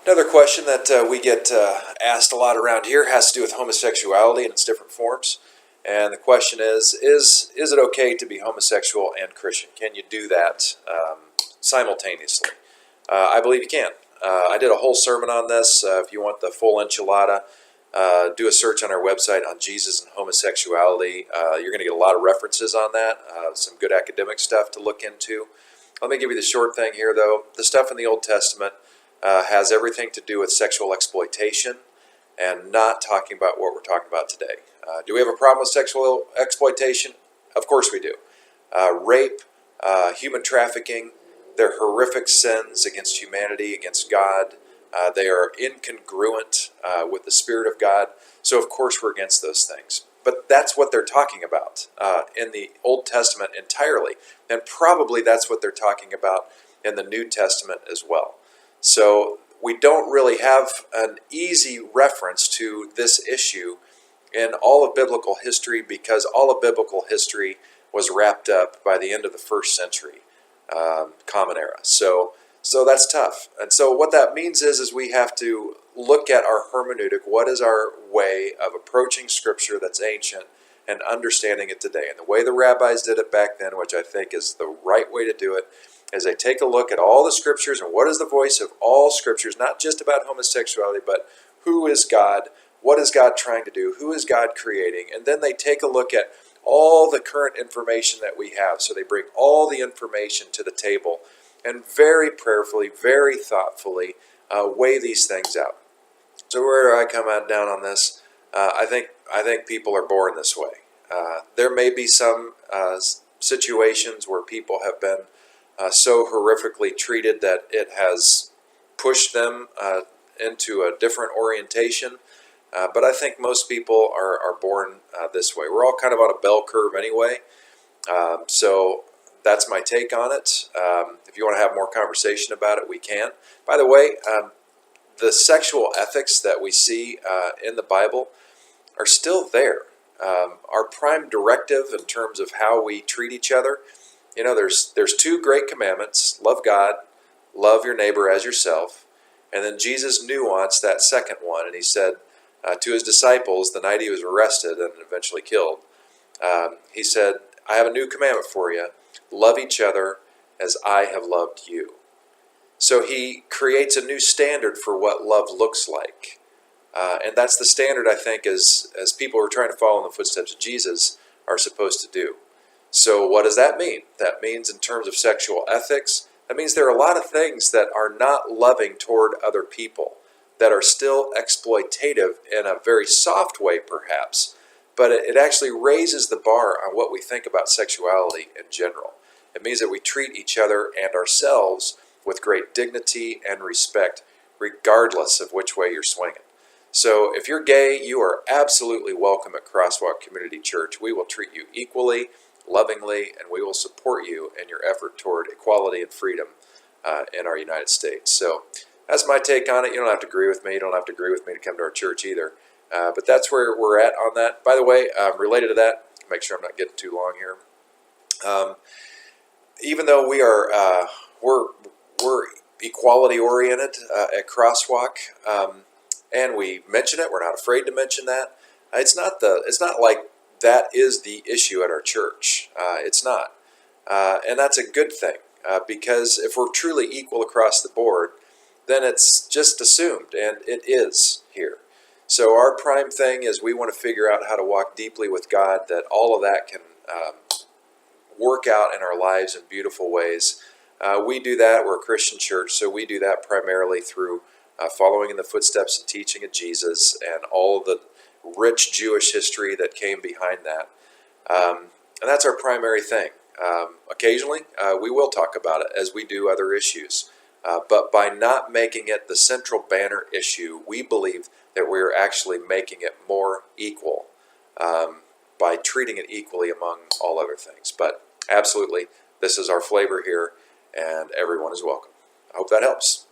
Another question that we get asked a lot around here has to do with homosexuality and its different forms. And the question is it okay to be homosexual and Christian? Can you do that simultaneously? I believe you can. I did a whole sermon on this. If you want the full enchilada, do a search on our website on Jesus and homosexuality. You're going to get a lot of references on that, some good academic stuff to look into. Let me give you the short thing here, though. The stuff in the Old Testament has everything to do with sexual exploitation and not talking about what we're talking about today. Do we have a problem with sexual exploitation? Of course we do. Rape, human trafficking, they're horrific sins against humanity, against God. They are incongruent with the Spirit of God. So of course we're against those things. But that's what they're talking about in the Old Testament entirely. And probably that's what they're talking about in the New Testament as well. So we don't really have an easy reference to this issue in all of biblical history because all of biblical history was wrapped up by the end of the first century, Common Era. So that's tough. And so what that means is we have to look at our hermeneutic. What is our way of approaching Scripture that's ancient and understanding it today? And the way the rabbis did it back then, which I think is the right way to do it, is they take a look at all the Scriptures and what is the voice of all Scriptures, not just about homosexuality, but who is God, what is God trying to do, who is God creating, and then they take a look at all the current information that we have. So they bring all the information to the table and very prayerfully, very thoughtfully weigh these things out. So where do I come out down on this? I think people are born this way. There may be some situations where people have been so horrifically treated that it has pushed them into a different orientation. But I think most people are born this way. We're all kind of on a bell curve anyway. So that's my take on it. If you want to have more conversation about it, we can. By the way, the sexual ethics that we see in the Bible are still there. Our prime directive in terms of how we treat each other, there's two great commandments: love God, love your neighbor as yourself. And then Jesus nuanced that second one, and he said to his disciples the night he was arrested and eventually killed, he said, I have a new commandment for you: love each other as I have loved you. So he creates a new standard for what love looks like. And that's the standard, I think, as people who are trying to follow in the footsteps of Jesus are supposed to do. So what does that mean? That means in terms of sexual ethics, that means there are a lot of things that are not loving toward other people, that are still exploitative in a very soft way perhaps, but it actually raises the bar on what we think about sexuality in general. It means that we treat each other and ourselves with great dignity and respect, regardless of which way you're swinging. So if you're gay, you are absolutely welcome at CrossWalk Community Church. We will treat you equally, lovingly, and we will support you in your effort toward equality and freedom in our United States. So that's my take on it. You don't have to agree with me. You don't have to agree with me to come to our church either. But that's where we're at on that. By the way, related to that, make sure I'm not getting too long here. Even though we're equality oriented at CrossWalk, and we mention it, we're not afraid to mention that. It's not like that is the issue at our church. It's not, and that's a good thing because if we're truly equal across the board, then it's just assumed, and it is here. So our prime thing is we want to figure out how to walk deeply with God, that all of that can work out in our lives in beautiful ways. We do that. We're a Christian church, so we do that primarily through following in the footsteps and teaching of Jesus and all of the rich Jewish history that came behind that. And that's our primary thing. Occasionally, we will talk about it as we do other issues. But by not making it the central banner issue, we believe that we are actually making it more equal by treating it equally among all other things. But absolutely, this is our flavor here, and everyone is welcome. I hope that helps.